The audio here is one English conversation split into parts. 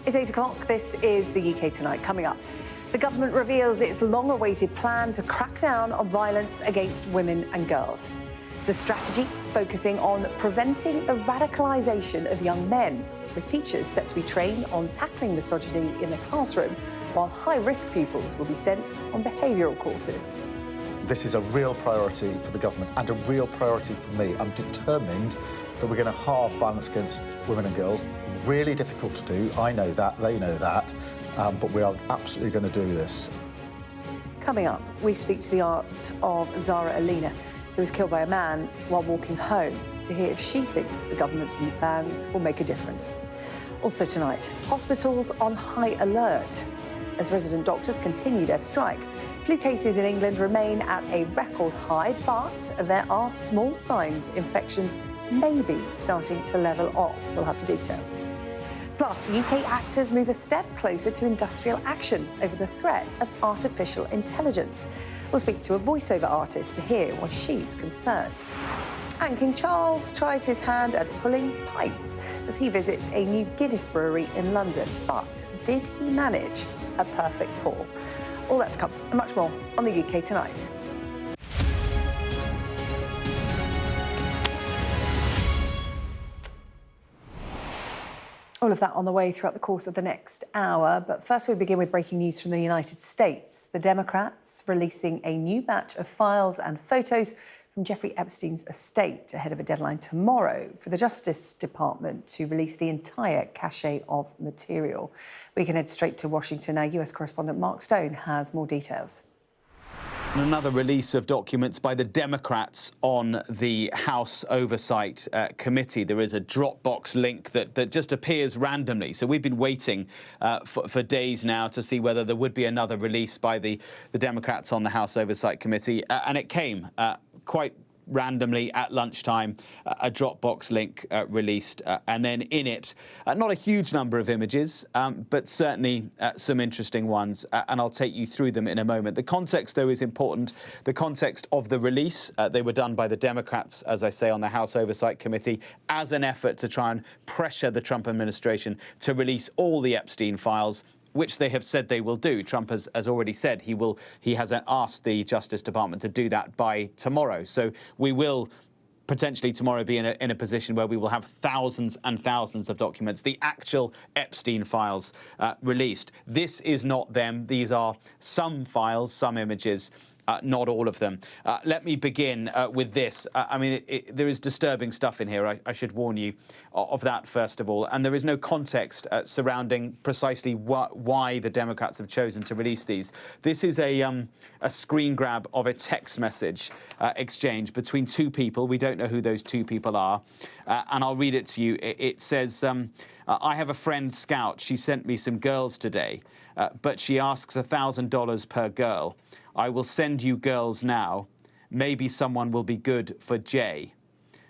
It's 8 o'clock. This is the UK Tonight. Coming up, the government reveals its long-awaited plan to crack down on violence against women and girls. The strategy focusing on preventing the radicalisation of young men. The teachers set to be trained on tackling misogyny in the classroom, while high-risk pupils will be sent on behavioural courses. This is a real priority for the government and a real priority for me. I'm determined that we're going to halve violence against women and girls. Really difficult to do. I know that, they know that, but we are absolutely going to do this. Coming up, we speak to the aunt of Zara Aleena, who was killed by a man while walking home, to hear if she thinks the government's new plans will make a difference. Also tonight, hospitals on high alert as resident doctors continue their strike. Flu cases in England remain at a record high, but there are small signs infections may be starting to level off. We'll have the details. Plus, UK actors move a step closer to industrial action over the threat of artificial intelligence. We'll speak to a voiceover artist to hear why she's concerned. And King Charles tries his hand at pulling pints as he visits a new Guinness brewery in London. But did he manage a perfect pour? All that to come and much more on the UK Tonight. All of that on the way throughout the course of the next hour. But first, we begin with breaking news from the United States. The Democrats releasing a new batch of files and photos from Jeffrey Epstein's estate ahead of a deadline tomorrow for the Justice Department to release the entire cache of material. We can head straight to Washington. Our US correspondent Mark Stone has more details. Another release of documents by the Democrats on the House Oversight Committee. There is a Dropbox link that just appears randomly. So we've been waiting for days now to see whether there would be another release by the Democrats on the House Oversight Committee. And it came quite randomly at lunchtime, a Dropbox link released, and then in it, not a huge number of images, but certainly some interesting ones, and I'll take you through them in a moment. The context, though, is important. The context of the release, they were done by the Democrats, as I say, on the House Oversight Committee, as an effort to try and pressure the Trump administration to release all the Epstein files, which they have said they will do. Trump has already said he has asked the Justice Department to do that by tomorrow. So we will potentially tomorrow be in a position where we will have thousands and thousands of documents, the actual Epstein files released. This is not them. These are some files, some images. Not all of them. Let me begin with this. I mean, there is disturbing stuff in here. I should warn you of that, first of all. And there is no context surrounding precisely why the Democrats have chosen to release these. This is a screen grab of a text message exchange between two people. We don't know who those two people are. And I'll read it to you. It says, I have a friend, Scout. She sent me some girls today, but she asks $1,000 per girl. I will send you girls now. Maybe someone will be good for Jay.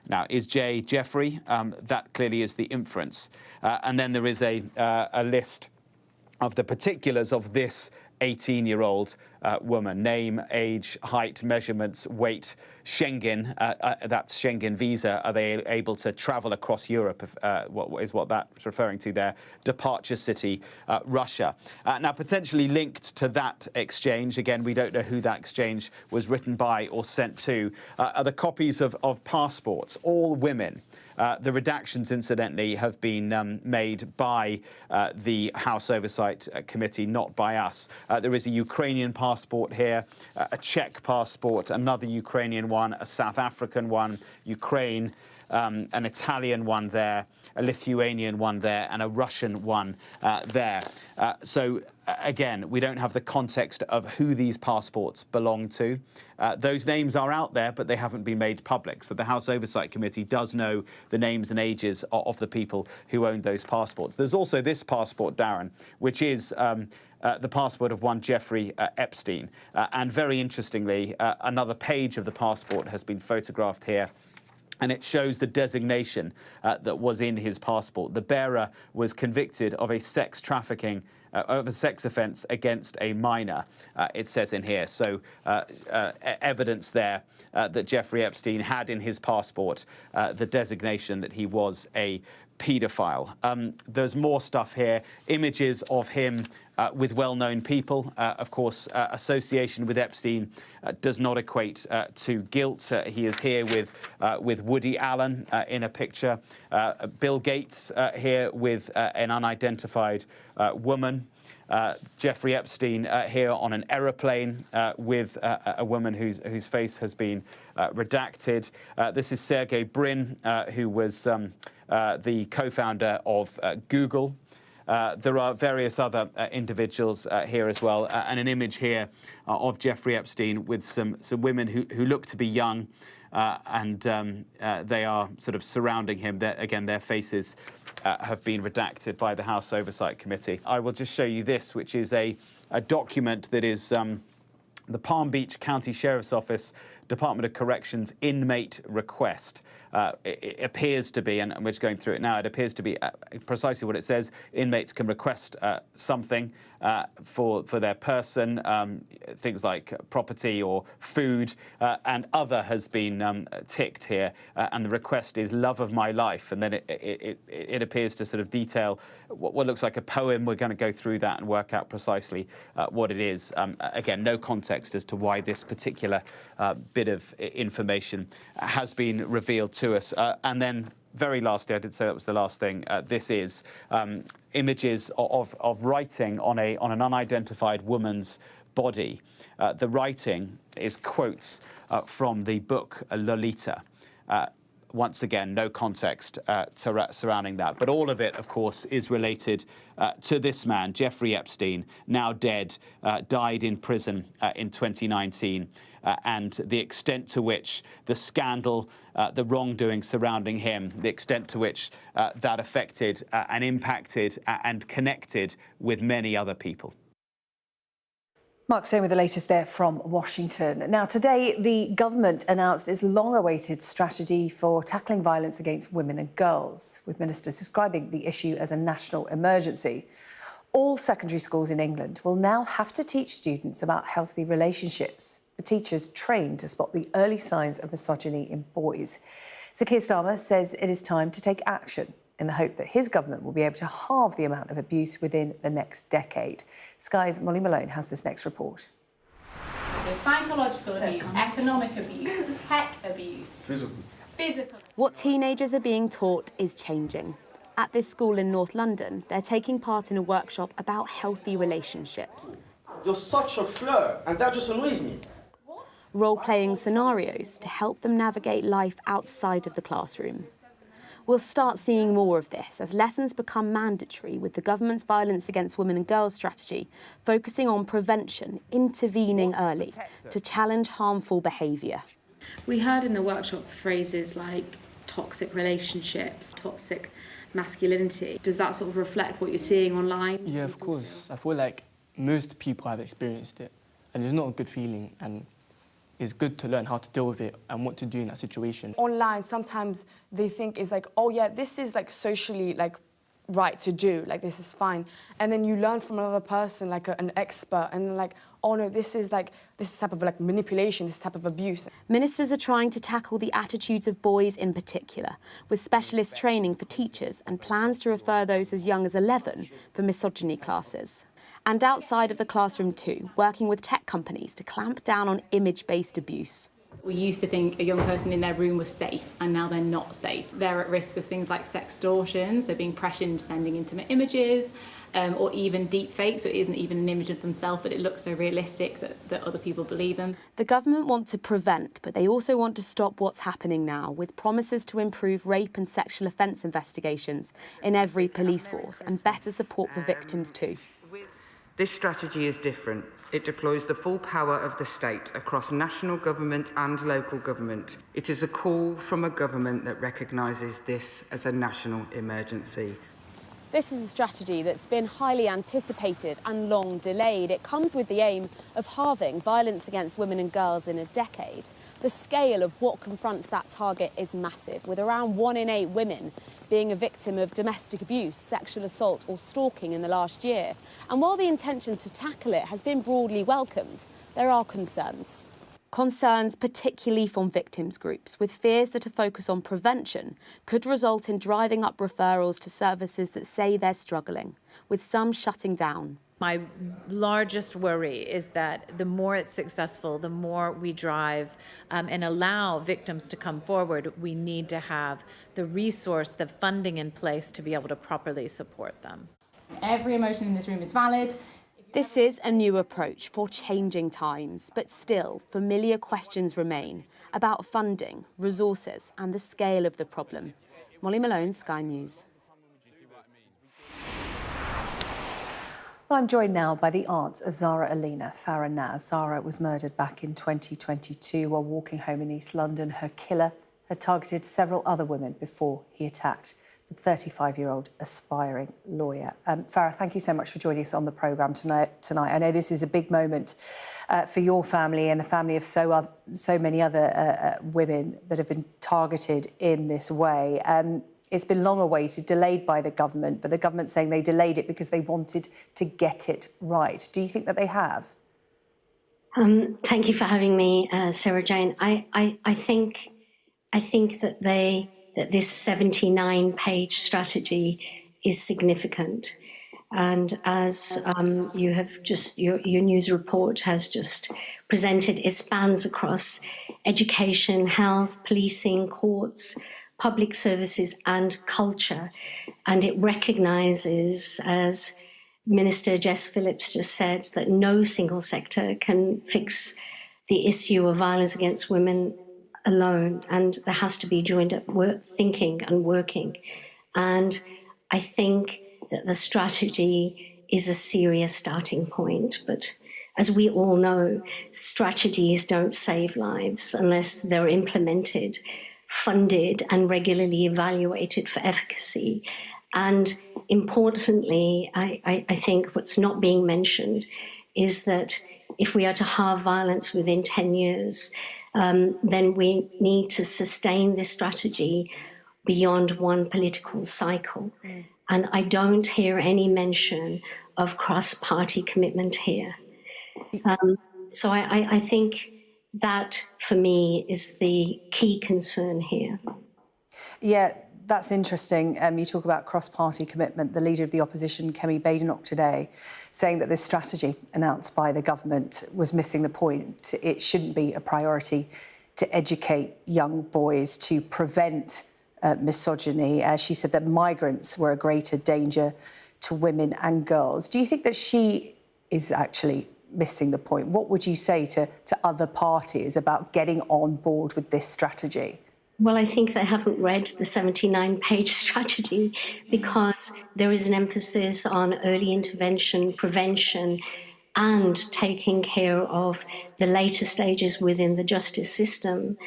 Now, is Jay Jeffrey? That clearly is the inference. And then there is a list of the particulars of this 18-year-old woman: name, age, height, measurements, weight, Schengen, that's Schengen visa. Are they able to travel across Europe? What that's referring to there. Departure city, Russia. Now, potentially linked to that exchange, again, we don't know who that exchange was written by or sent to, are the copies of passports, all women. The redactions, incidentally, have been made by the House Oversight Committee, not by us. There is a Ukrainian passport here, a Czech passport, another Ukrainian one, a South African one, Ukraine, an Italian one there, a Lithuanian one there, and a Russian one there. So, again, we don't have the context of who these passports belong to. Those names are out there, but they haven't been made public. So the House Oversight Committee does know the names and ages of the people who owned those passports. There's also this passport, Darren, which is the passport of one Jeffrey Epstein. And very interestingly, another page of the passport has been photographed here. And it shows the designation that was in his passport. The bearer was convicted of a sex trafficking, of a sex offence against a minor, it says in here. So evidence there that Jeffrey Epstein had in his passport the designation that he was a paedophile. There's more stuff here, images of him with well-known people. Of course, association with Epstein does not equate to guilt. He is here with Woody Allen in a picture. Bill Gates here with an unidentified woman. Jeffrey Epstein here on an aeroplane with a woman whose face has been redacted. This is Sergey Brin, who was the co-founder of Google. There are various other individuals here as well, and an image here of Jeffrey Epstein with some women who look to be young, and they are sort of surrounding him. Again, their faces have been redacted by the House Oversight Committee. I will just show you this, which is a document that is the Palm Beach County Sheriff's Office Department of Corrections inmate request. It appears to be, and we're just going through it now, it appears to be precisely what it says. Inmates can request something for their person, things like property or food, and other has been ticked here, and the request is love of my life, and then it appears to sort of detail what looks like a poem. We're going to go through that and work out precisely what it is. Again, no context as to why this particular bit of information has been revealed to us. And then very lastly, I did say that was the last thing, this is images of writing on an unidentified woman's body. The writing is quotes from the book Lolita. Once again, no context surrounding that. But all of it, of course, is related to this man, Jeffrey Epstein, now dead, died in prison in 2019. And the extent to which the scandal, the wrongdoing surrounding him, the extent to which that affected and impacted and connected with many other people. Mark Stone with the latest there from Washington. Now, today, the government announced its long-awaited strategy for tackling violence against women and girls, with ministers describing the issue as a national emergency. All secondary schools in England will now have to teach students about healthy relationships. The teachers trained to spot the early signs of misogyny in boys. Sir Keir Starmer says it is time to take action in the hope that his government will be able to halve the amount of abuse within the next decade. Sky's Molly Malone has this next report. So psychological abuse, economic abuse, tech abuse, physical. What teenagers are being taught is changing. At this school in North London, they're taking part in a workshop about healthy relationships. You're such a flirt, and that just annoys me. Role-playing scenarios to help them navigate life outside of the classroom. We'll start seeing more of this as lessons become mandatory, with the government's violence against women and girls strategy focusing on prevention, intervening early to challenge harmful behaviour. We heard in the workshop phrases like toxic relationships, toxic masculinity. Does that sort of reflect what you're seeing online? Yeah, of course. I feel like most people have experienced it, and it's not a good feeling, and it's good to learn how to deal with it and what to do in that situation. Online, sometimes they think is like, oh yeah, this is like socially like right to do, like this is fine. And then you learn from another person, like an expert, and then like, oh no, this is type of like manipulation, this type of abuse. Ministers are trying to tackle the attitudes of boys in particular, with specialist training for teachers and plans to refer those as young as 11 for misogyny classes. And outside of the classroom too, working with tech companies to clamp down on image-based abuse. We used to think a young person in their room was safe, and now they're not safe. They're at risk of things like sextortion, so being pressured into sending intimate images, or even deep fakes, so it isn't even an image of themselves, but it looks so realistic that other people believe them. The government want to prevent, but they also want to stop what's happening now, with promises to improve rape and sexual offence investigations in every police force and better support for victims too. This strategy is different. It deploys the full power of the state across national government and local government. It is a call from a government that recognises this as a national emergency. This is a strategy that's been highly anticipated and long delayed. It comes with the aim of halving violence against women and girls in a decade. The scale of what confronts that target is massive, with around 1 in 8 women being a victim of domestic abuse, sexual assault or stalking in the last year. And while the intention to tackle it has been broadly welcomed, there are concerns. Concerns particularly from victims groups, with fears that a focus on prevention could result in driving up referrals to services that say they're struggling, with some shutting down. My largest worry is that the more it's successful, the more we drive and allow victims to come forward, we need to have the resource, the funding in place to be able to properly support them. Every emotion in this room is valid. This is a new approach for changing times, but still familiar questions remain about funding, resources and the scale of the problem. Molly Malone, Sky News. Well, I'm joined now by the aunt of Zara Aleena, Farah Naz. Zara was murdered back in 2022 while walking home in East London. Her killer had targeted several other women before he attacked the 35-year-old aspiring lawyer. Farah, thank you so much for joining us on the programme tonight. I know this is a big moment for your family and the family of so many other women that have been targeted in this way. It's been long awaited, delayed by the government, but the government's saying they delayed it because they wanted to get it right. Do you think that they have? Thank you for having me, Sarah-Jane. I think that this 79-page strategy is significant. And as you have just, your news report has just presented, it spans across education, health, policing, courts, public services and culture. And it recognises, as Minister Jess Phillips just said, that no single sector can fix the issue of violence against women alone, and there has to be joined up thinking and working. And I think that the strategy is a serious starting point, but as we all know, strategies don't save lives unless they're implemented, funded and regularly evaluated for efficacy. And importantly, I think what's not being mentioned is that if we are to halve violence within 10 years, then we need to sustain this strategy beyond one political cycle. And I don't hear any mention of cross-party commitment here. So I think that, for me, is the key concern here. Yeah, that's interesting. You talk about cross-party commitment. The leader of the opposition, Kemi Badenoch, today, saying that this strategy announced by the government was missing the point. It shouldn't be a priority to educate young boys to prevent misogyny. She said that migrants were a greater danger to women and girls. Do you think that she is actually missing the point? What would you say to other parties about getting on board with this strategy? Well, I think they haven't read the 79-page strategy, because there is an emphasis on early intervention, prevention, and taking care of the later stages within the justice system.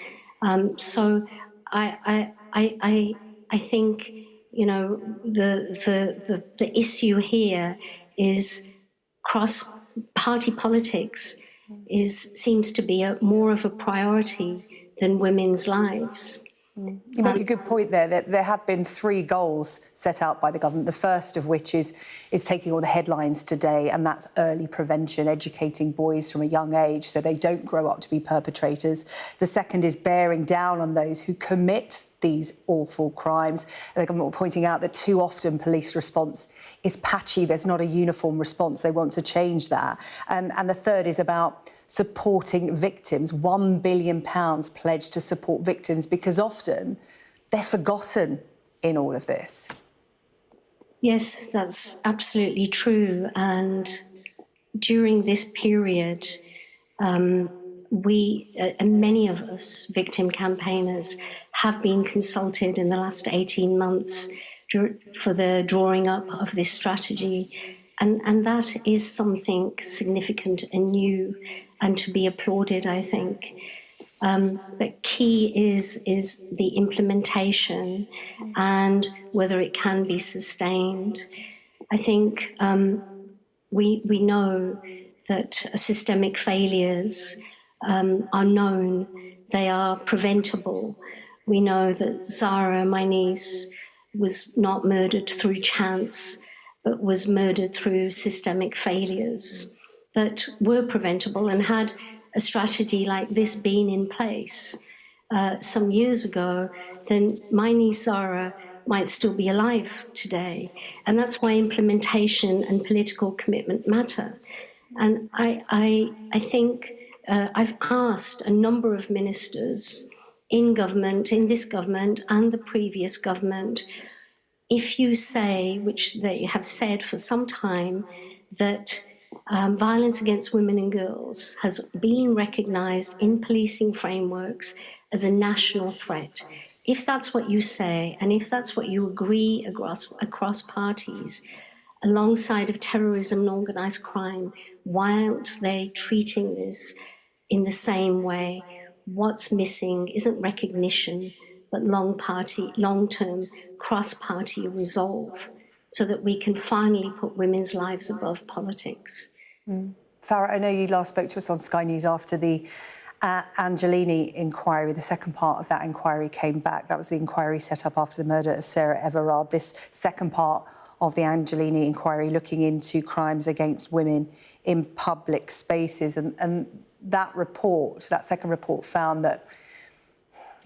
So I think, you know, the issue here is cross-party politics seems to be more of a priority than women's lives. You make a good point there, that there have been 3 goals set out by the government, the first of which is taking all the headlines today, and that's early prevention, educating boys from a young age so they don't grow up to be perpetrators. The second is bearing down on those who commit these awful crimes. The government were pointing out that too often police response is patchy, there's not a uniform response, they want to change that. And the third is about supporting victims, £1 billion pledged to support victims, because often they're forgotten in all of this. Yes, that's absolutely true. And during this period, many of us victim campaigners have been consulted in the last 18 months for the drawing up of this strategy. And that is something significant and new and to be applauded, I think. But key is the implementation and whether it can be sustained. I think we know that systemic failures are known, they are preventable. We know that Zara, my niece, was not murdered through chance, but was murdered through systemic failures that were preventable and had a strategy like this been in place some years ago, then my niece Zara might still be alive today. And that's why implementation and political commitment matter. And I think I've asked a number of ministers in government, in this government and the previous government, if you say, which they have said for some time, that violence against women and girls has been recognised in policing frameworks as a national threat. If that's what you say, and if that's what you agree across parties, alongside of terrorism and organised crime, why aren't they treating this in the same way? What's missing isn't recognition, but long-term cross-party resolve, so that we can finally put women's lives above politics. Farah, I know you last spoke to us on Sky News after the Angelini inquiry. The second part of that inquiry came back. That was the inquiry set up after the murder of Sarah Everard. This second part of the Angelini inquiry looking into crimes against women in public spaces. And that report, that second report, found that,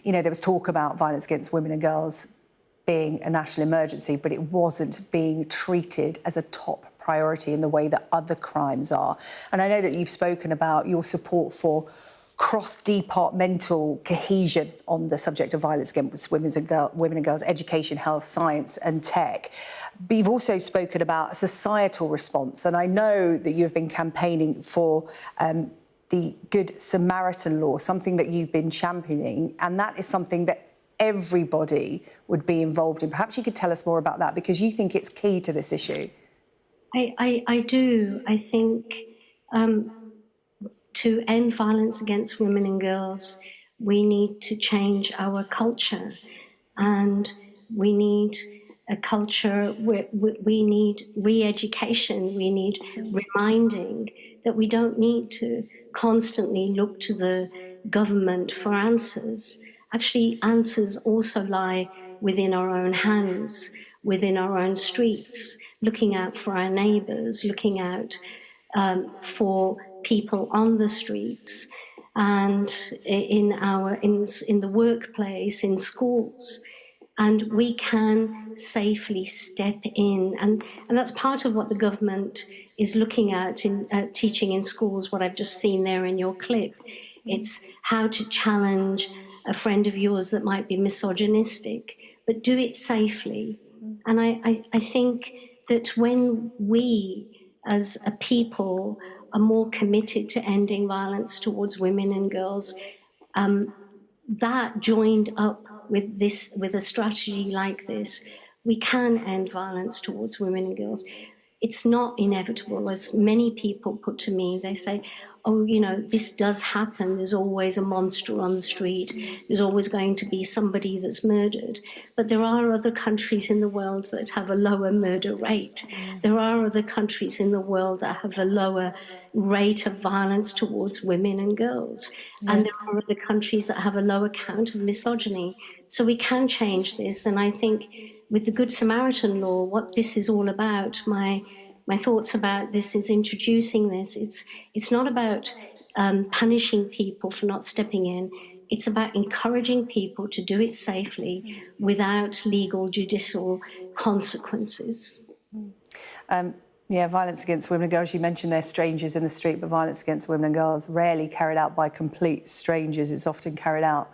you know, there was talk about violence against women and girls being a national emergency, but it wasn't being treated as a top priority in the way that other crimes are. And I know that you've spoken about your support for cross-departmental cohesion on the subject of violence against women and girls, education, health, science and tech. But you've also spoken about a societal response. And I know that you've been campaigning for the Good Samaritan law, something that you've been championing, and that is something that everybody would be involved in. Perhaps you could tell us more about that, because you think it's key to this issue. I do. I think to end violence against women and girls, we need to change our culture, and we need a culture where we need re-education, we need reminding that we don't need to constantly look to the government for answers. Actually, answers also lie within our own hands, within our own streets, looking out for our neighbours, looking out for people on the streets, and in the workplace, in schools. And we can safely step in. And that's part of what the government is looking at in teaching in schools, what I've just seen there in your clip. It's how to challenge a friend of yours that might be misogynistic, but do it safely. And I think that when we, as a people, are more committed to ending violence towards women and girls, that joined up with a strategy like this, we can end violence towards women and girls. It's not inevitable, as many people put to me. They say, oh, you know, this does happen. There's always a monster on the street. There's always going to be somebody that's murdered. But there are other countries in the world that have a lower murder rate. There are other countries in the world that have a lower rate of violence towards women and girls. And there are other countries that have a lower count of misogyny. So we can change this. And I think with the Good Samaritan law, what this is all about, my thoughts about this is introducing this. It's not about punishing people for not stepping in. It's about encouraging people to do it safely without legal, judicial consequences. Yeah, violence against women and girls, you mentioned they're strangers in the street, but violence against women and girls rarely carried out by complete strangers. It's often carried out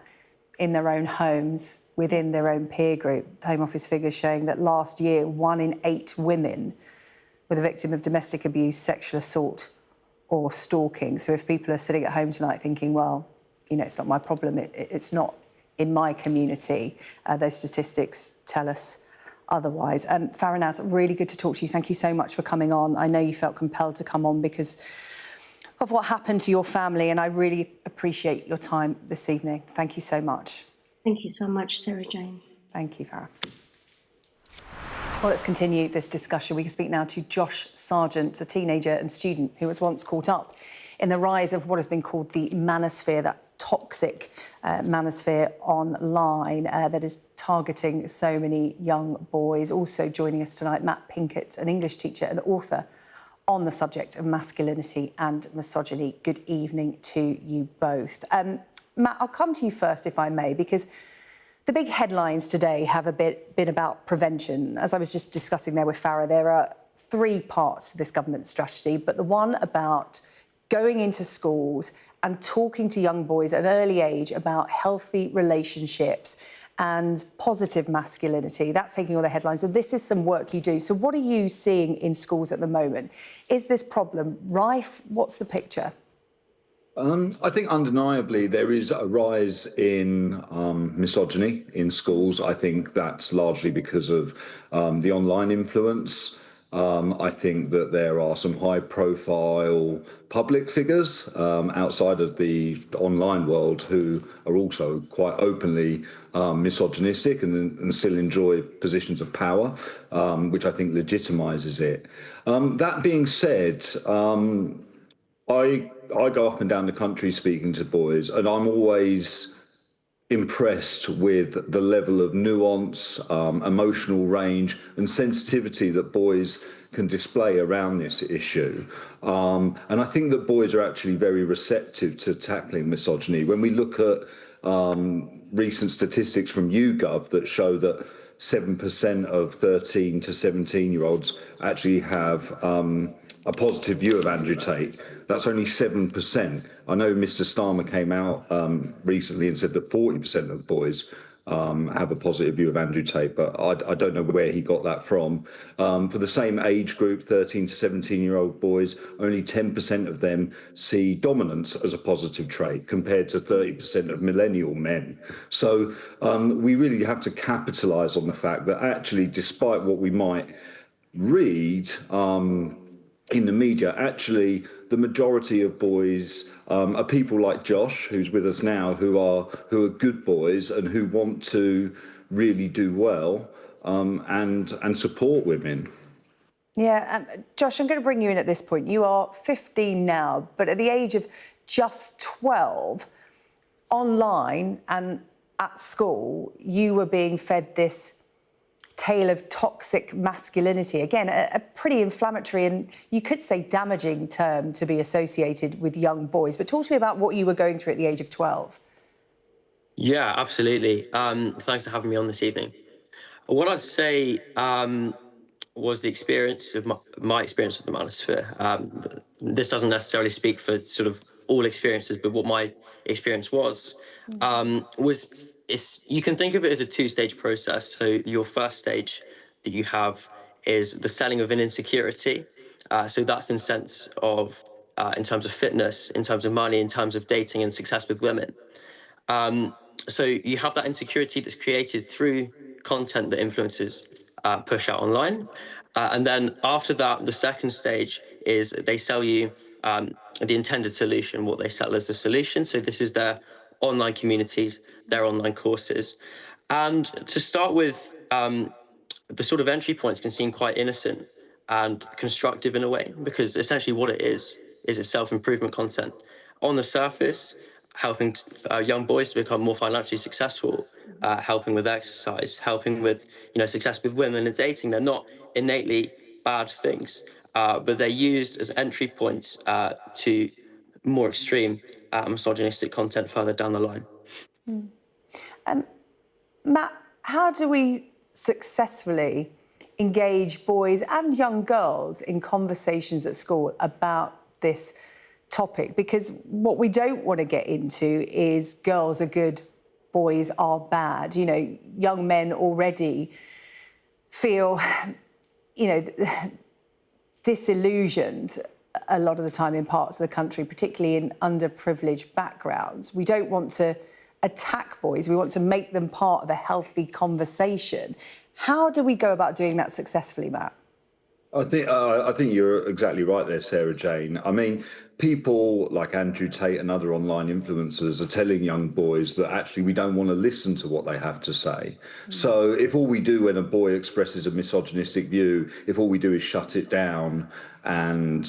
in their own homes, within their own peer group. The Home Office figures showing that last year, 1 in 8 women were the victim of domestic abuse, sexual assault or stalking. So if people are sitting at home tonight thinking, well, you know, it's not my problem, it's not in my community, those statistics tell us otherwise. Farah Naz, really good to talk to you. Thank you so much for coming on. I know you felt compelled to come on because of what happened to your family, and I really appreciate your time this evening. Thank you so much. Thank you so much, Sarah-Jane. Thank you, Farah. Well, let's continue this discussion. We can speak now to Josh Sargent, a teenager and student who was once caught up in the rise of what has been called the manosphere, that toxic manosphere online that is targeting so many young boys. Also joining us tonight, Matt Pinkett, an English teacher and author on the subject of masculinity and misogyny. Good evening to you both. Matt, I'll come to you first, if I may, because the big headlines today have been about prevention. As I was just discussing there with Farah, there are 3 parts to this government strategy, but the one about going into schools and talking to young boys at an early age about healthy relationships and positive masculinity, that's taking all the headlines. And this is some work you do. So what are you seeing in schools at the moment? Is this problem rife? What's the picture? I think undeniably there is a rise in misogyny in schools. I think that's largely because of the online influence. I think that there are some high-profile public figures outside of the online world who are also quite openly misogynistic and still enjoy positions of power, which I think legitimises it. That being said, I go up and down the country speaking to boys, and I'm always impressed with the level of nuance, emotional range and sensitivity that boys can display around this issue. And I think that boys are actually very receptive to tackling misogyny. When we look at recent statistics from YouGov that show that 7% of 13 to 17-year-olds actually have a positive view of Andrew Tate. That's only 7%. I know Mr. Starmer came out recently and said that 40% of boys have a positive view of Andrew Tate, but I don't know where he got that from. For the same age group, 13 to 17-year-old boys, only 10% of them see dominance as a positive trait, compared to 30% of millennial men. So we really have to capitalise on the fact that actually, despite what we might read in the media, actually the majority of boys are people like Josh, who's with us now, who are good boys and who want to really do well and support women. Yeah, Josh, I'm going to bring you in at this point. You are 15 now, but at the age of just 12, online and at school, you were being fed this tale of toxic masculinity. Again, a pretty inflammatory and you could say damaging term to be associated with young boys. But talk to me about what you were going through at the age of 12. Yeah, absolutely. Thanks for having me on this evening. What I'd say was the experience of my experience of the manosphere. This doesn't necessarily speak for sort of all experiences, but what my experience was you can think of it as a 2-stage process. So your first stage that you have is the selling of an insecurity. So that's in sense of, in terms of fitness, in terms of money, in terms of dating and success with women. So you have that insecurity that's created through content that influencers push out online. And then after that, the second stage is they sell you the intended solution, what they sell as a solution. So this is their online communities, their online courses. And to start with, the sort of entry points can seem quite innocent and constructive in a way, because essentially what it is it's self-improvement content. On the surface, helping young boys to become more financially successful, helping with exercise, helping with success with women and dating. They're not innately bad things, but they're used as entry points to more extreme misogynistic content further down the line. Matt, how do we successfully engage boys and young girls in conversations at school about this topic? Because what we don't want to get into is girls are good, boys are bad. Young men already feel, disillusioned a lot of the time in parts of the country, particularly in underprivileged backgrounds. We don't want to attack boys. We want to make them part of a healthy conversation. How do we go about doing that successfully, Matt? I think you're exactly right there, Sarah-Jane. I mean, people like Andrew Tate and other online influencers are telling young boys that actually we don't want to listen to what they have to say. So if all we do when a boy expresses a misogynistic view, if all we do is shut it down and,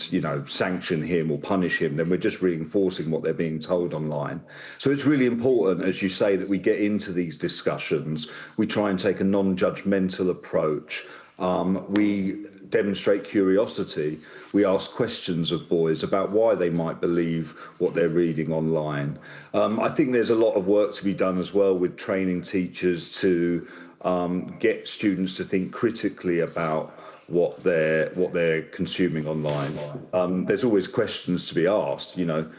sanction him or punish him, then we're just reinforcing what they're being told online. So it's really important, as you say, that we get into these discussions. We try and take a non-judgmental approach. We demonstrate curiosity. We ask questions of boys about why they might believe what they're reading online. I think there's a lot of work to be done as well with training teachers to get students to think critically about what they're consuming online. There's always questions to be asked, you know,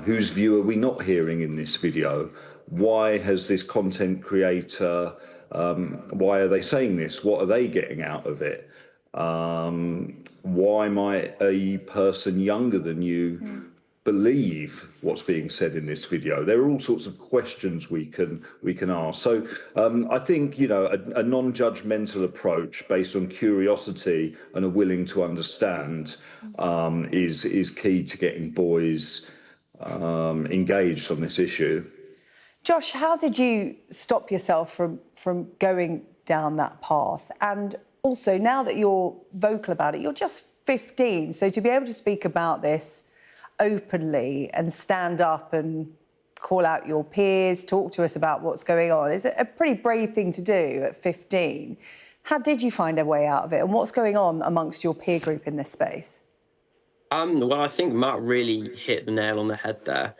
whose view are we not hearing in this video? Why has this content creator, why are they saying this? What are they getting out of it? Why might a person younger than you believe what's being said in this video? There are all sorts of questions we can ask. So I think, you know, a non-judgmental approach based on curiosity and a willing to understand is key to getting boys engaged on this issue. Josh, how did you stop yourself from going down that path? And also, now that you're vocal about it, you're just 15, so to be able to speak about this openly and stand up and call out your peers, talk to us about what's going on, is a pretty brave thing to do at 15. How did you find a way out of it, and what's going on amongst your peer group in this space? Well, I think Matt really hit the nail on the head there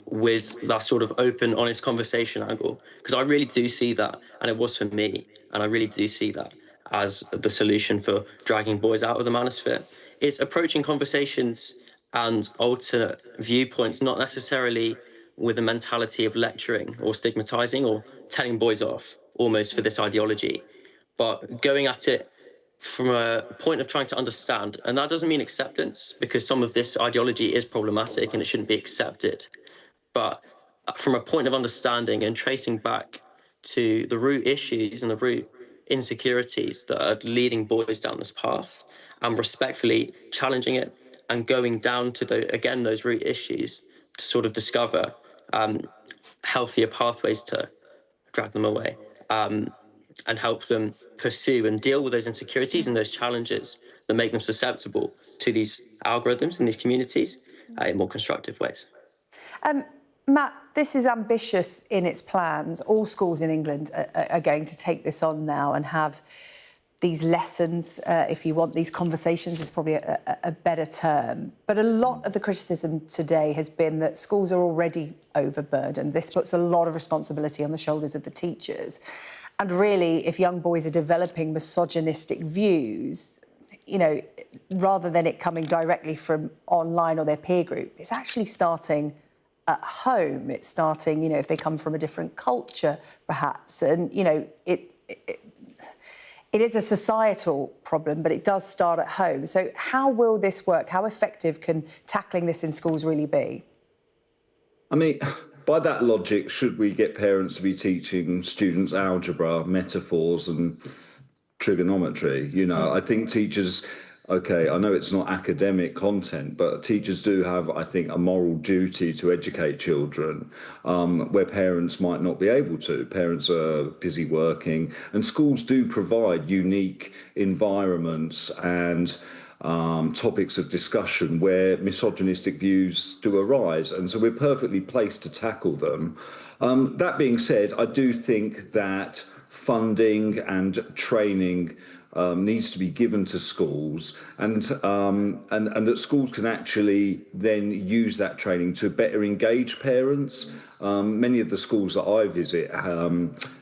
with that sort of open, honest conversation angle, because I really do see that, and it was for me, and I really do see that as the solution for dragging boys out of the manosphere. It's approaching conversations and alternate viewpoints, not necessarily with a mentality of lecturing or stigmatizing or telling boys off almost for this ideology, but going at it from a point of trying to understand. And that doesn't mean acceptance, because some of this ideology is problematic and it shouldn't be accepted. But from a point of understanding and tracing back to the root issues and the root insecurities that are leading boys down this path, and respectfully challenging it and going down to, those root issues to sort of discover healthier pathways to drag them away and help them pursue and deal with those insecurities and those challenges that make them susceptible to these algorithms and these communities in more constructive ways. Matt, this is ambitious in its plans. All schools in England are going to take this on now and have these lessons, if you want, these conversations is probably a better term. But a lot of the criticism today has been that schools are already overburdened. This puts a lot of responsibility on the shoulders of the teachers. And really, if young boys are developing misogynistic views, you know, rather than it coming directly from online or their peer group, it's actually starting at home. It's starting, you know, if they come from a different culture, perhaps. And, you know, it is a societal problem, but it does start at home. So how will this work? How effective can tackling this in schools really be? I mean, by that logic, should we get parents to be teaching students algebra, metaphors and trigonometry? You know, I think teachers, okay, I know it's not academic content, but teachers do have, I think, a moral duty to educate children where parents might not be able to. Parents are busy working, and schools do provide unique environments and topics of discussion where misogynistic views do arise, and so we're perfectly placed to tackle them. That being said, I do think that funding and training needs to be given to schools, and that schools can actually then use that training to better engage parents. Many of the schools that I visit,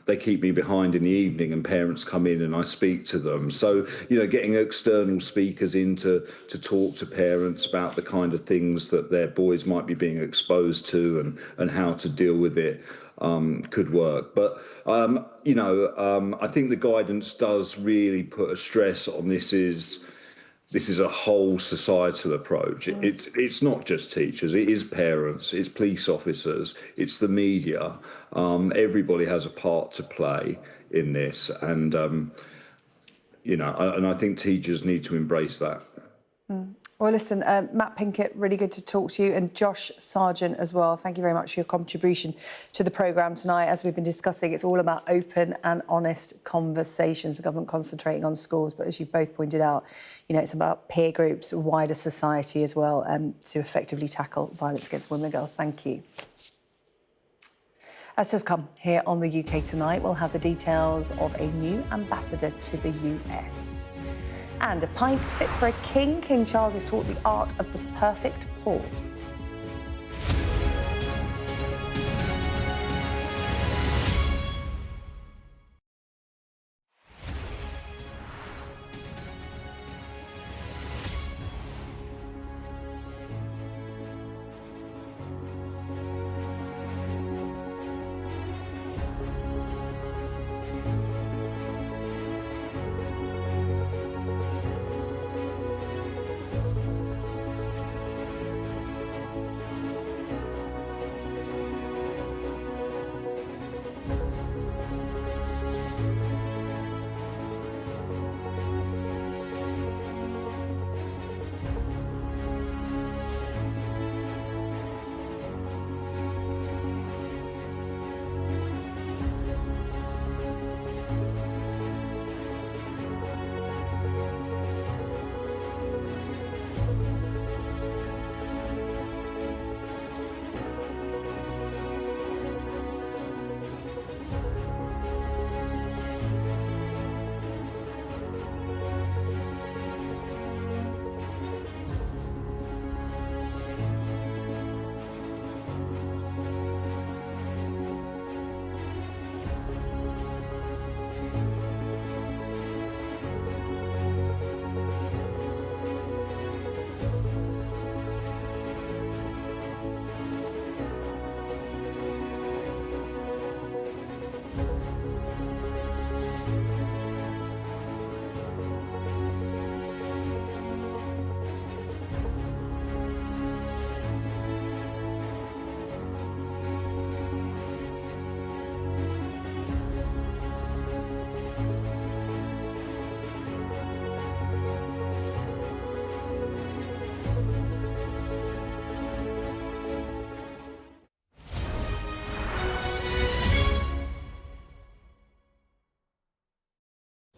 they keep me behind in the evening, and parents come in and I speak to them. So, you know, getting external speakers in to talk to parents about the kind of things that their boys might be being exposed to and how to deal with it could work. But, you know, I think the guidance does really put a stress on this is a whole societal approach. It's not just teachers, it is parents, it's police officers, it's the media. Everybody has a part to play in this, and you know, and I think teachers need to embrace that. Well, listen, Matt Pinkett, really good to talk to you, and Josh Sargent as well. Thank you very much for your contribution to the programme tonight. As we've been discussing, it's all about open and honest conversations. The government concentrating on schools, but as you've both pointed out, you know, it's about peer groups, wider society as well, to effectively tackle violence against women and girls. Thank you. As has come here on the UK Tonight, we'll have the details of a new ambassador to the US. And a pint fit for a king. King Charles is taught the art of the perfect pour.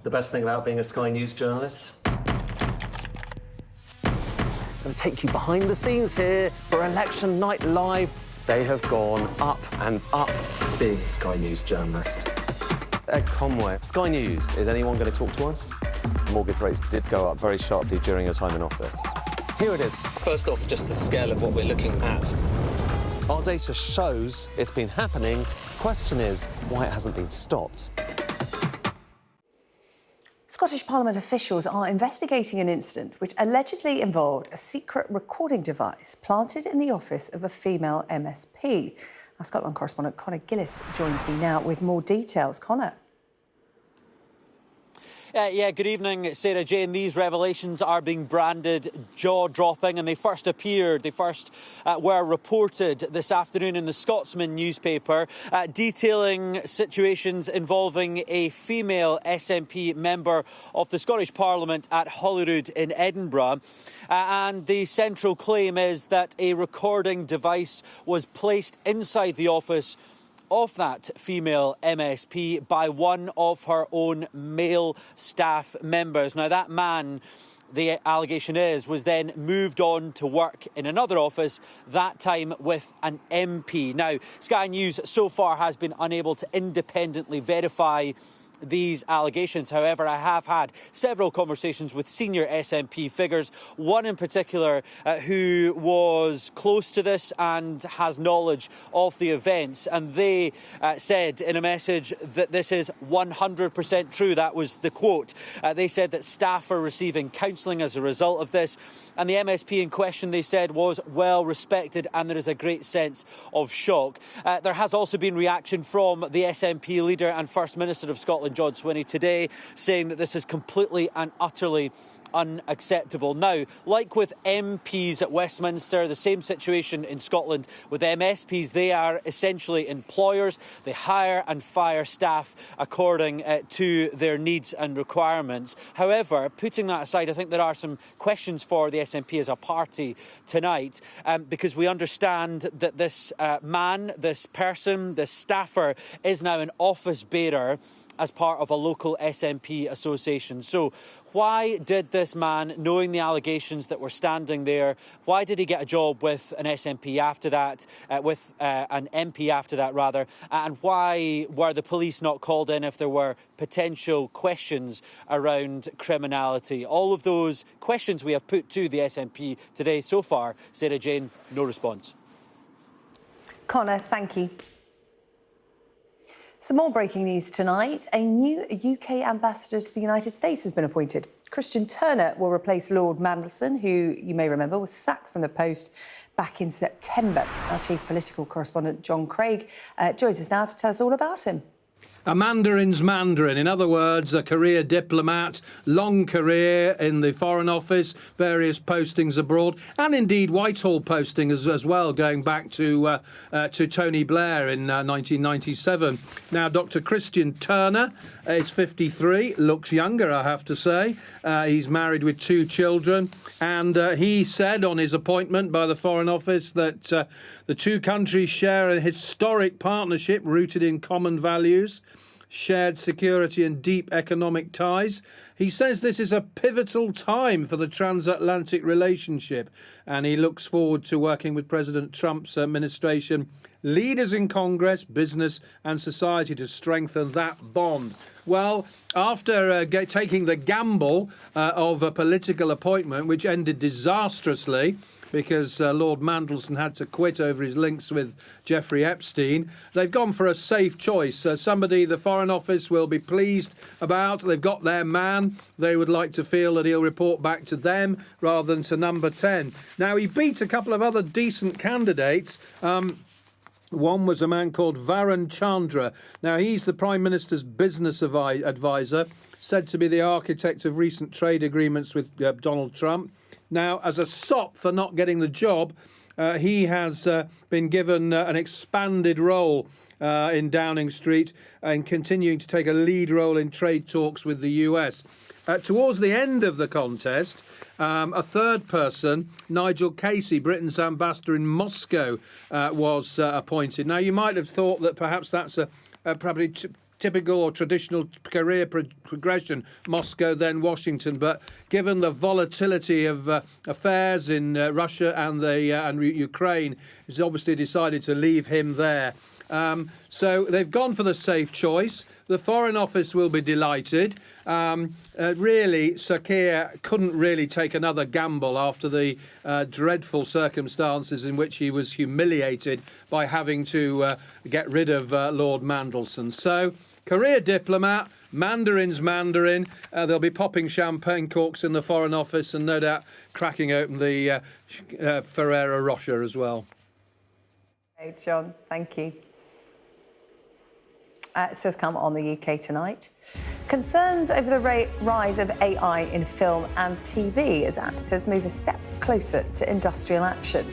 The best thing about being a Sky News journalist? I'm going to take you behind the scenes here for Election Night Live. They have gone up and up. Being a Sky News journalist. Ed Conway, Sky News, is anyone going to talk to us? Mortgage rates did go up very sharply during your time in office. Here it is. First off, just the scale of what we're looking at. Our data shows it's been happening. Question is, why it hasn't been stopped. Scottish Parliament officials are investigating an incident which allegedly involved a secret recording device planted in the office of a female MSP. Our Scotland correspondent Conor Gillis joins me now with more details. Conor. Yeah, good evening, Sarah-Jane. These revelations are being branded jaw-dropping, and they first were reported this afternoon in the Scotsman newspaper, detailing situations involving a female SNP member of the Scottish Parliament at Holyrood in Edinburgh. And the central claim is that a recording device was placed inside the office of that female MSP by one of her own male staff members. Now, that man, the allegation is, was then moved on to work in another office, that time with an MP. Now, Sky News so far has been unable to independently verify these allegations. However, I have had several conversations with senior SNP figures, one in particular who was close to this and has knowledge of the events, and they said in a message that this is 100% true. That was the quote. They said that staff are receiving counselling as a result of this, and the MSP in question, they said, was well respected, and there is a great sense of shock. There has also been reaction from the SNP leader and First Minister of Scotland, John Swinney, today, saying that this is completely and utterly unacceptable. Now, like with MPs at Westminster, the same situation in Scotland with MSPs. They are essentially employers. They hire and fire staff according to their needs and requirements. However, putting that aside, I think there are some questions for the SNP as a party tonight, because we understand that this man, this person, this staffer is now an office bearer as part of a local SNP association. So why did this man, knowing the allegations that were standing there, why did he get a job with an SNP after that, with an MP after that rather, and why were the police not called in if there were potential questions around criminality? All of those questions we have put to the SNP today so far. Sarah-Jane, no response. Connor, thank you. Some more breaking news tonight. A new UK ambassador to the United States has been appointed. Christian Turner will replace Lord Mandelson, who, you may remember, was sacked from the post back in September. Our chief political correspondent, John Craig, joins us now to tell us all about him. A Mandarin's Mandarin, in other words, a career diplomat, long career in the Foreign Office, various postings abroad, and indeed Whitehall posting as well, going back to Tony Blair in 1997. Now, Dr. Christian Turner is 53, looks younger, I have to say. He's married with 2 children, and he said on his appointment by the Foreign Office that the 2 countries share a historic partnership rooted in common values, shared security and deep economic ties. He says this is a pivotal time for the transatlantic relationship, and he looks forward to working with President Trump's administration, leaders in Congress, business and society to strengthen that bond. Well, after taking the gamble of a political appointment, which ended disastrously, because Lord Mandelson had to quit over his links with Jeffrey Epstein, they've gone for a safe choice. Somebody the Foreign Office will be pleased about. They've got their man. They would like to feel that he'll report back to them rather than to number 10. Now, he beat a couple of other decent candidates. One was a man called Varun Chandra. Now, he's the Prime Minister's business advisor, said to be the architect of recent trade agreements with Donald Trump. Now, as a sop for not getting the job, he has been given an expanded role in Downing Street and continuing to take a lead role in trade talks with the US. Towards the end of the contest, a third person, Nigel Casey, Britain's ambassador in Moscow, was appointed. Now, you might have thought that perhaps that's probably typical or traditional career progression, Moscow, then Washington. But given the volatility of affairs in Russia and Ukraine, he's obviously decided to leave him there. So they've gone for the safe choice. The Foreign Office will be delighted. Really, Sir Keir couldn't really take another gamble after the dreadful circumstances in which he was humiliated by having to get rid of Lord Mandelson. So, career diplomat, Mandarin's Mandarin. They'll be popping champagne corks in the Foreign Office and no doubt cracking open the Ferrero Rocher as well. Hey, John, thank you. So has come on the UK tonight. Concerns over the rise of AI in film and TV as actors move a step closer to industrial action.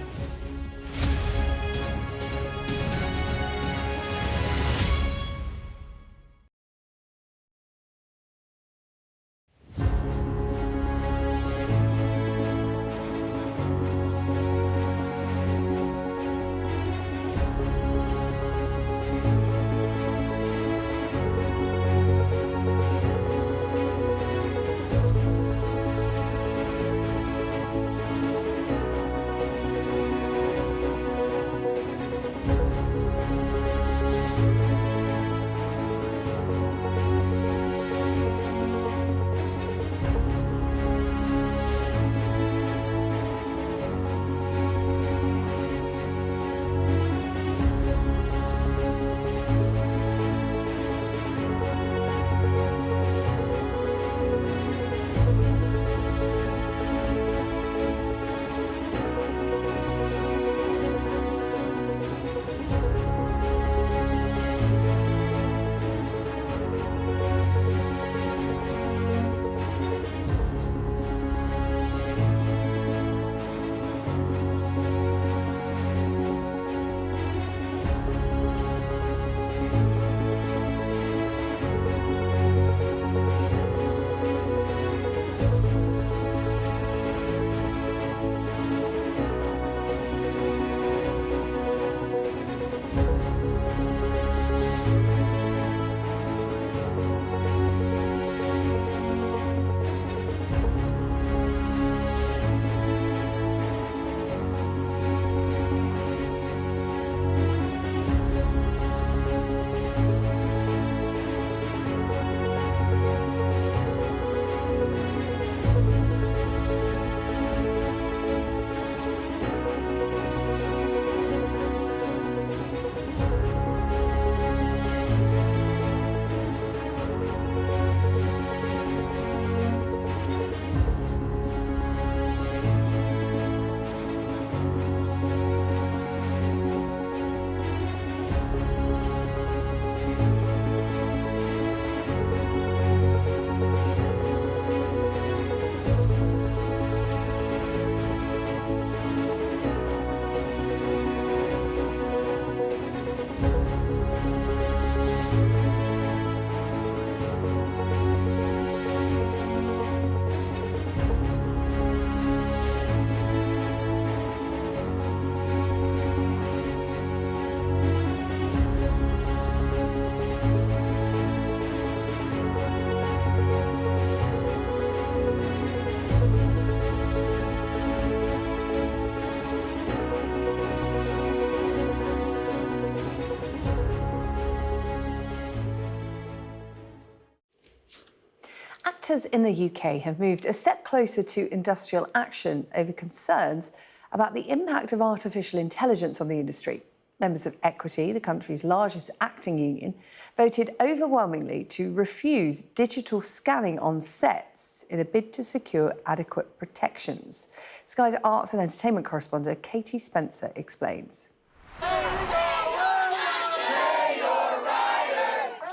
Actors in the UK have moved a step closer to industrial action over concerns about the impact of artificial intelligence on the industry. Members of Equity, the country's largest acting union, voted overwhelmingly to refuse digital scanning on sets in a bid to secure adequate protections. Sky's arts and entertainment correspondent Katie Spencer explains.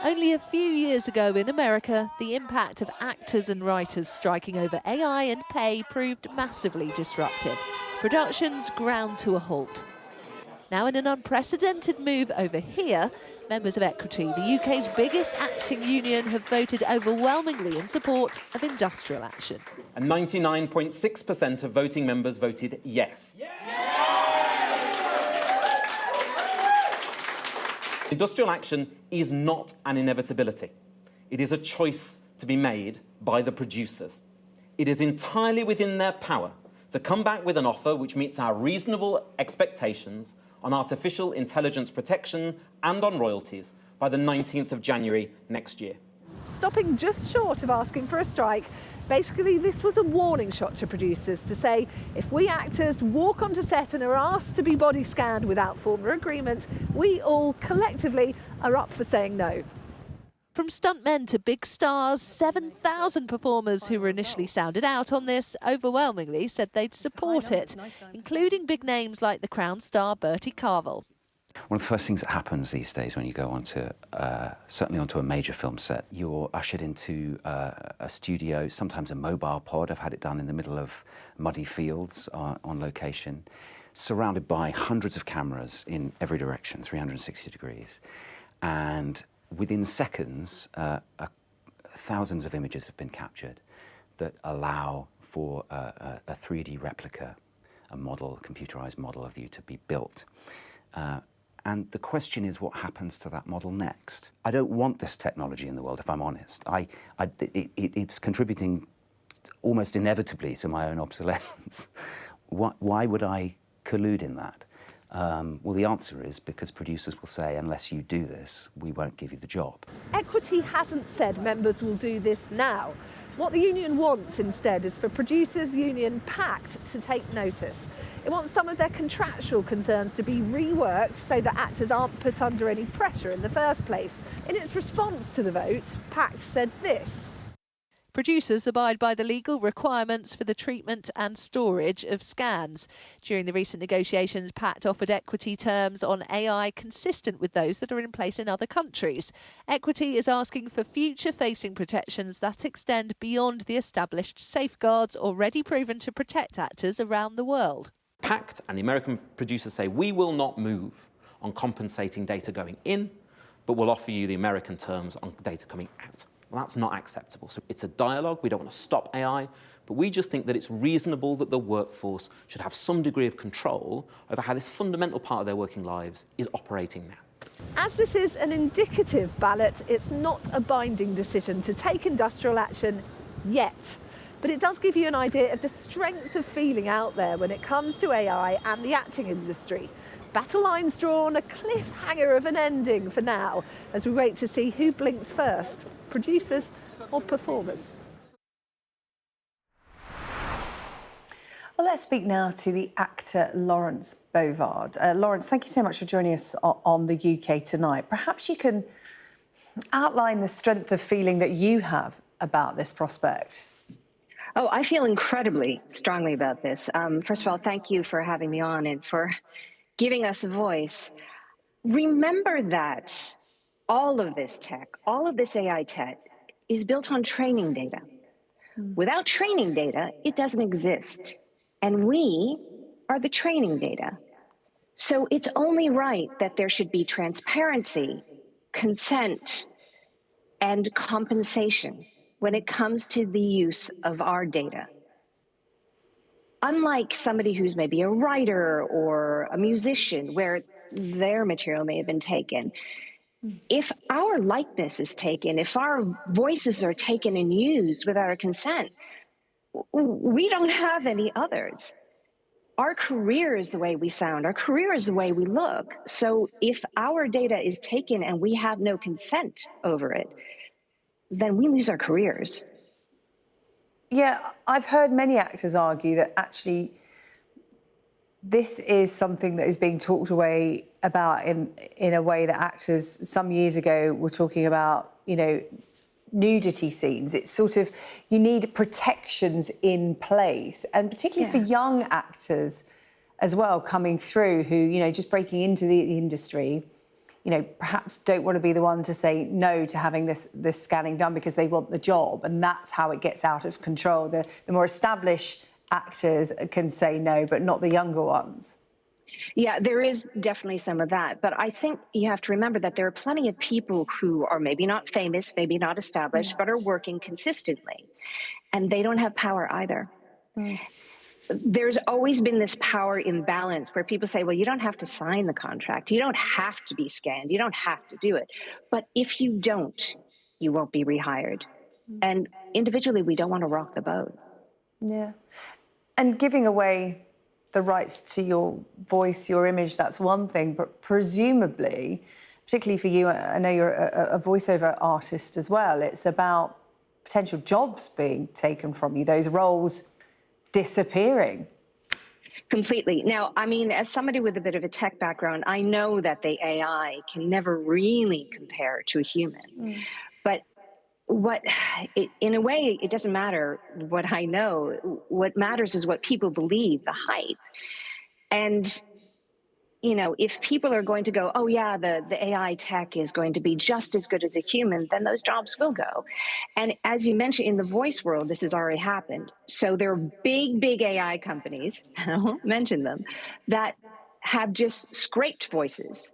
Only a few years ago in America, the impact of actors and writers striking over AI and pay proved massively disruptive. Productions ground to a halt. Now, in an unprecedented move over here, members of Equity, the UK's biggest acting union, have voted overwhelmingly in support of industrial action. And 99.6% of voting members voted yes. Industrial action is not an inevitability. It is a choice to be made by the producers. It is entirely within their power to come back with an offer which meets our reasonable expectations on artificial intelligence protection and on royalties by the 19th of January next year. Stopping just short of asking for a strike, basically this was a warning shot to producers to say, if we actors walk onto set and are asked to be body scanned without formal agreement, we all collectively are up for saying no. From stuntmen to big stars, 7,000 performers who were initially sounded out on this overwhelmingly said they'd support it, including big names like the Crown star Bertie Carvel. One of the first things that happens these days when you go onto, certainly onto a major film set, you're ushered into a studio, sometimes a mobile pod. I've had it done in the middle of muddy fields on location, surrounded by hundreds of cameras in every direction, 360 degrees. And within seconds, thousands of images have been captured that allow for a 3D replica, a model, a computerized model of you to be built. And the question is, what happens to that model next? I don't want this technology in the world, if I'm honest. It's contributing almost inevitably to my own obsolescence. Why would I collude in that? Well, the answer is because producers will say, unless you do this, we won't give you the job. Equity hasn't said members will do this now. What the union wants instead is for Producers Union PACT to take notice. It wants some of their contractual concerns to be reworked so that actors aren't put under any pressure in the first place. In its response to the vote, PACT said this. Producers abide by the legal requirements for the treatment and storage of scans. During the recent negotiations, PACT offered Equity terms on AI consistent with those that are in place in other countries. Equity is asking for future-facing protections that extend beyond the established safeguards already proven to protect actors around the world. PACT and the American producers say, we will not move on compensating data going in, but we'll offer you the American terms on data coming out. Well, that's not acceptable. So it's a dialogue. We don't want to stop AI, but we just think that it's reasonable that the workforce should have some degree of control over how this fundamental part of their working lives is operating now. As this is an indicative ballot, it's not a binding decision to take industrial action yet. But it does give you an idea of the strength of feeling out there when it comes to AI and the acting industry. Battle lines drawn, a cliffhanger of an ending for now, as we wait to see who blinks first, producers or performers. Well, let's speak now to the actor Lawrence Bovard. Lawrence, thank you so much for joining us on the UK tonight. Perhaps you can outline the strength of feeling that you have about this prospect. Oh, I feel incredibly strongly about this. First of all, thank you for having me on and for giving us a voice. Remember that all of this tech, all of this AI tech is built on training data. Without training data, it doesn't exist. And we are the training data. So it's only right that there should be transparency, consent, and compensation when it comes to the use of our data. Unlike somebody who's maybe a writer or a musician where their material may have been taken, if our likeness is taken, if our voices are taken and used without our consent, we don't have any others. Our career is the way we sound. Our career is the way we look. So if our data is taken and we have no consent over it, then we lose our careers. Yeah, I've heard many actors argue that actually this is something that is being talked away about in a way that actors some years ago were talking about, you know, nudity scenes. It's sort of, you need protections in place, and particularly for young actors as well coming through who, you know, just breaking into the industry, you know, perhaps don't want to be the one to say no to having this scanning done because they want the job, and that's how it gets out of control. The more established actors can say no, but not the younger ones. Yeah, there is definitely some of that. But I think you have to remember that there are plenty of people who are maybe not famous, maybe not established, but are working consistently. And they don't have power either. There's always been this power imbalance where people say, well, you don't have to sign the contract. You don't have to be scanned. You don't have to do it. But if you don't, you won't be rehired. And individually, we don't want to rock the boat. Yeah. And giving away the rights to your voice, your image, that's one thing. But presumably, particularly for you, I know you're a voiceover artist as well, it's about potential jobs being taken from you, those roles disappearing. Completely. Now, I mean, as somebody with a bit of a tech background, I know that the AI can never really compare to a human. But in a way, it doesn't matter what I know. What matters is what people believe, the hype. And, you know, if people are going to go, oh, yeah, the AI tech is going to be just as good as a human, then those jobs will go. And as you mentioned, in the voice world, this has already happened. So there are big AI companies, I won't mention them, that have just scraped voices,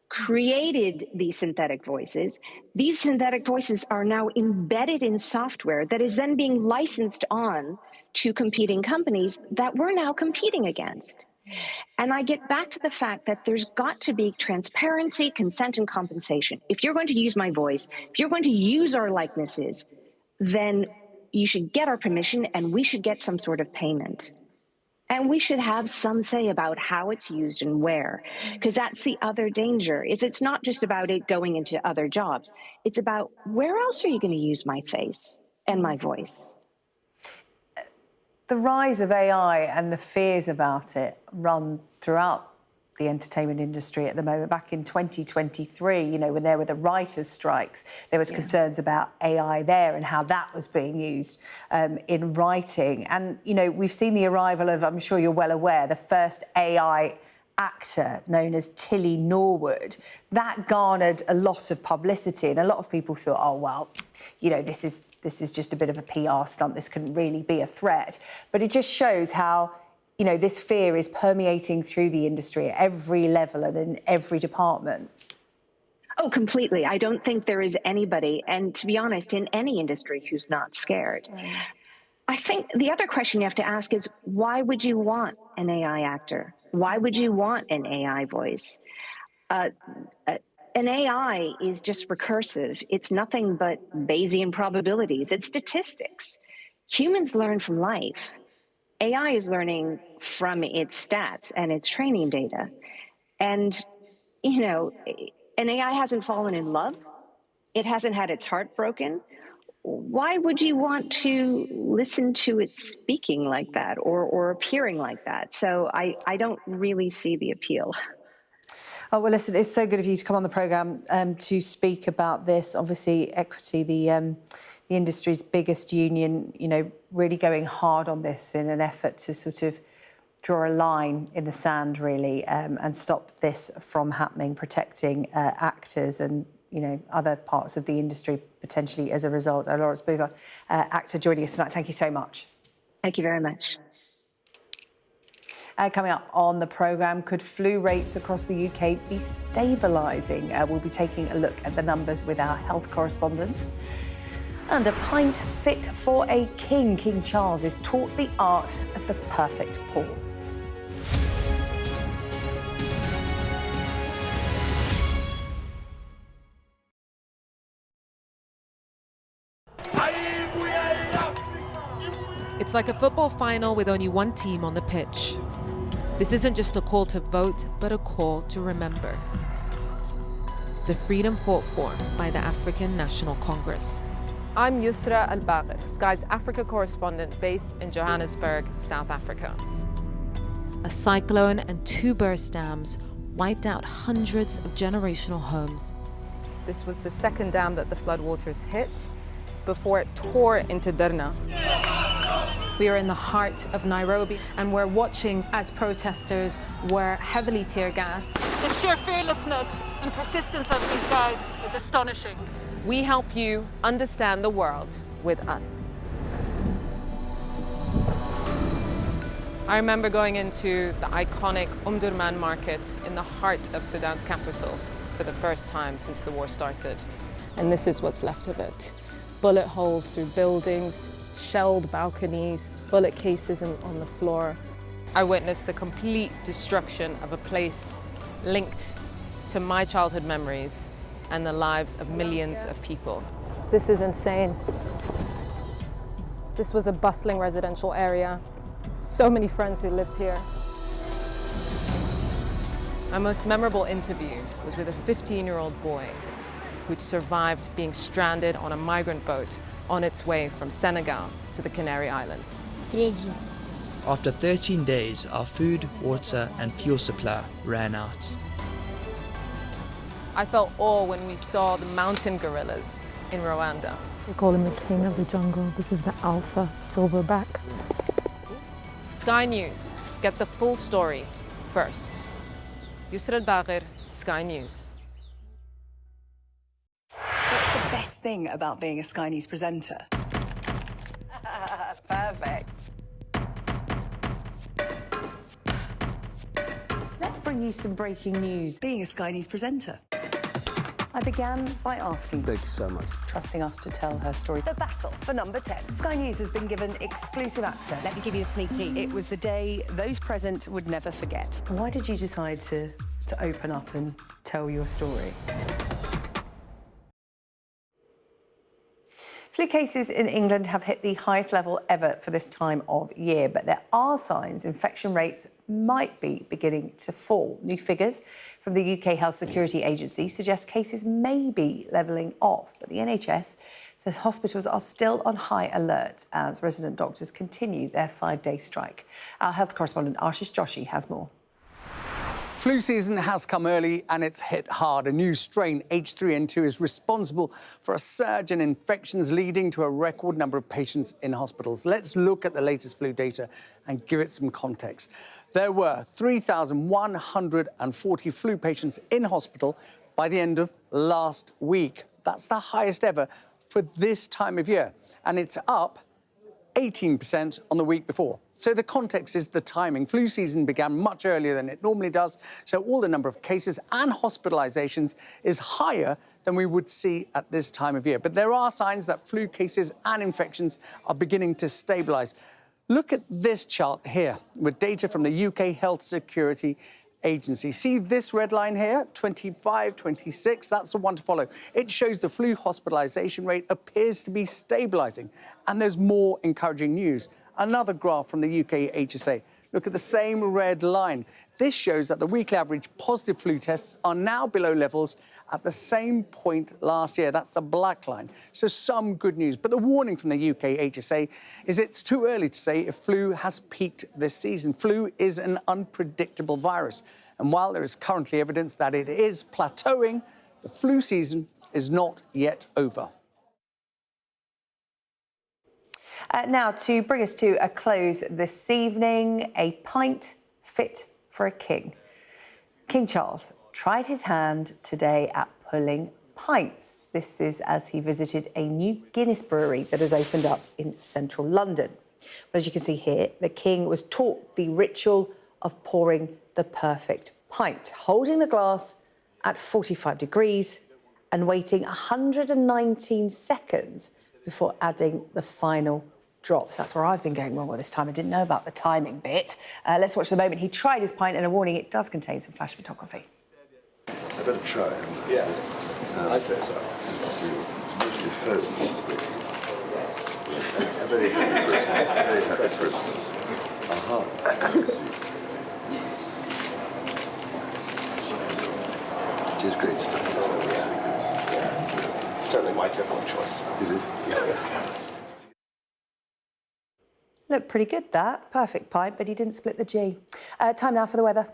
created these synthetic voices. These synthetic voices are now embedded in software that is then being licensed on to competing companies that we're now competing against. And I get back to the fact that there's got to be transparency, consent, and compensation. If you're going to use my voice, if you're going to use our likenesses, then you should get our permission and we should get some sort of payment. And we should have some say about how it's used and where, because that's the other danger, is it's not just about it going into other jobs. It's about where else are you going to use my face and my voice? The rise of AI and the fears about it run throughout the entertainment industry at the moment. Back in 2023, you know, when there were the writers' strikes, there was concerns about AI there and how that was being used in writing. And, you know, we've seen the arrival of, I'm sure you're well aware, the first AI actor known as Tilly Norwood. That garnered a lot of publicity, and a lot of people thought, oh, well, you know, this is just a bit of a PR stunt. This couldn't really be a threat. But it just shows how, you know, this fear is permeating through the industry at every level and in every department. Oh, completely. I don't think there is anybody, and to be honest, in any industry who's not scared. I think the other question you have to ask is, why would you want an AI actor? Why would you want an AI voice? An AI is just recursive. It's nothing but Bayesian probabilities. It's statistics. Humans learn from life. AI is learning from its stats and its training data. And, you know, an AI hasn't fallen in love. It hasn't had its heart broken. Why would you want to listen to it speaking like that or appearing like that? So I don't really see the appeal. Oh, well, listen, it's so good of you to come on the programme to speak about this. Obviously, Equity, the industry's biggest union, you know, really going hard on this in an effort to sort of draw a line in the sand, really, and stop this from happening, protecting actors and, you know, other parts of the industry potentially as a result. Lawrence Boover, actor, joining us tonight. Thank you so much. Thank you very much. Coming up on the programme, could flu rates across the UK be stabilising? We'll be taking a look at the numbers with our health correspondent. And a pint fit for a king. King Charles is taught the art of the perfect pour. It's like a football final with only one team on the pitch. This isn't just a call to vote, but a call to remember. The freedom fought for by the African National Congress. I'm Yusra Al-Bagher, Sky's Africa correspondent based in Johannesburg, South Africa. A cyclone and 2 burst dams wiped out hundreds of generational homes. This was the second dam that the floodwaters hit before it tore into Derna. We are in the heart of Nairobi, and we're watching as protesters were heavily tear-gassed. The sheer fearlessness and persistence of these guys is astonishing. We help you understand the world with us. I remember going into the iconic Durman market in the heart of Sudan's capital for the first time since the war started. And this is what's left of it. Bullet holes through buildings, shelled balconies, bullet cases on the floor. I witnessed the complete destruction of a place linked to my childhood memories and the lives of millions of people. This is insane. This was a bustling residential area. So many friends who lived here. My most memorable interview was with a 15-year-old boy who'd survived being stranded on a migrant boat on its way from Senegal to the Canary Islands. After 13 days, our food, water and fuel supply ran out. I felt awe when we saw the mountain gorillas in Rwanda. They call him the king of the jungle. This is the alpha silverback. Sky News. Get the full story first. Yusra Al-Bagher, Sky News. What's the best thing about being a Sky News presenter? Perfect. Let's bring you some breaking news. Being a Sky News presenter. I began by asking, thank you so much, trusting us to tell her story. The battle for number 10. Sky News has been given exclusive access. Let me give you a sneak peek. It was the day those present would never forget. Why did you decide to open up and tell your story? Flu cases in England have hit the highest level ever for this time of year, but there are signs infection rates might be beginning to fall. New figures from the UK Health Security Agency suggest cases may be levelling off, but the NHS says hospitals are still on high alert as resident doctors continue their 5-day strike. Our health correspondent Ashish Joshi has more. Flu season has come early and it's hit hard. A new strain, H3N2, is responsible for a surge in infections, leading to a record number of patients in hospitals. Let's look at the latest flu data and give it some context. There were 3,140 flu patients in hospital by the end of last week. That's the highest ever for this time of year, and it's up 18% on the week before. So the context is the timing. Flu season began much earlier than it normally does, so all the number of cases and hospitalizations is higher than we would see at this time of year. But there are signs that flu cases and infections are beginning to stabilise. Look at this chart here with data from the UK Health Security Agency. See this red line here, 25, 26, that's the one to follow. It shows the flu hospitalisation rate appears to be stabilising, and there's more encouraging news. Another graph from the UK HSA. Look at the same red line. This shows that the weekly average positive flu tests are now below levels at the same point last year. That's the black line. So some good news. But the warning from the UK HSA is it's too early to say if flu has peaked this season. Flu is an unpredictable virus. And while there is currently evidence that it is plateauing, the flu season is not yet over. Now, to bring us to a close this evening, a pint fit for a king. King Charles tried his hand today at pulling pints. This is as he visited a new Guinness brewery that has opened up in central London. But as you can see here, the king was taught the ritual of pouring the perfect pint, holding the glass at 45 degrees and waiting 119 seconds before adding the final drops. That's where I've been going wrong all this time. I didn't know about the timing bit. Let's watch the moment he tried his pint, and a warning, it does contain some flash photography. I better try it. Yeah, I'd say so. Just to see what usually pheasants. A very happy Christmas. A very happy Christmas. Aha. It is great stuff. Certainly my typical choice. Is it? Yeah. Looked pretty good, that. Perfect pipe, but he didn't split the G. Time now for the weather.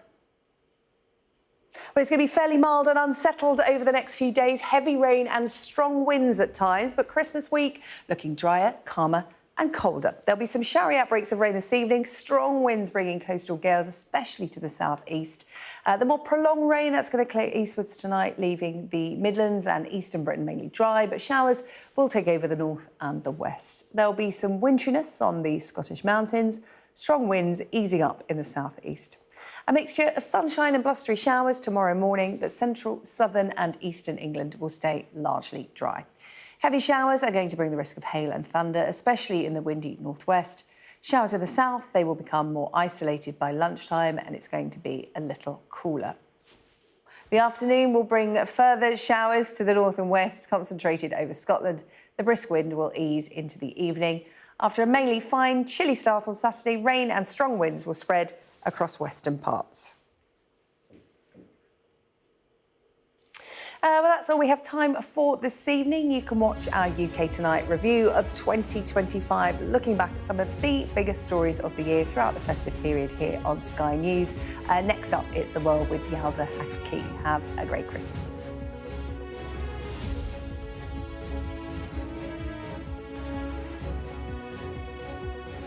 Well, it's going to be fairly mild and unsettled over the next few days. Heavy rain and strong winds at times, but Christmas week looking drier, calmer and colder. There'll be some showery outbreaks of rain this evening. Strong winds bringing coastal gales, especially to the southeast. The more prolonged rain, that's going to clear eastwards tonight, leaving the Midlands and eastern Britain mainly dry, but showers will take over the north and the west. There'll be some winteriness on the Scottish mountains, strong winds easing up in the southeast. A mixture of sunshine and blustery showers tomorrow morning, but central, southern and eastern England will stay largely dry. Heavy showers are going to bring the risk of hail and thunder, especially in the windy northwest. Showers in the south, they will become more isolated by lunchtime and it's going to be a little cooler. The afternoon will bring further showers to the north and west, concentrated over Scotland. The brisk wind will ease into the evening. After a mainly fine, chilly start on Saturday, rain and strong winds will spread across western parts. Well, that's all we have time for this evening. You can watch our UK Tonight review of 2025, looking back at some of the biggest stories of the year throughout the festive period here on Sky News. Next up, it's The World with Yalda Hakim. Have a great Christmas.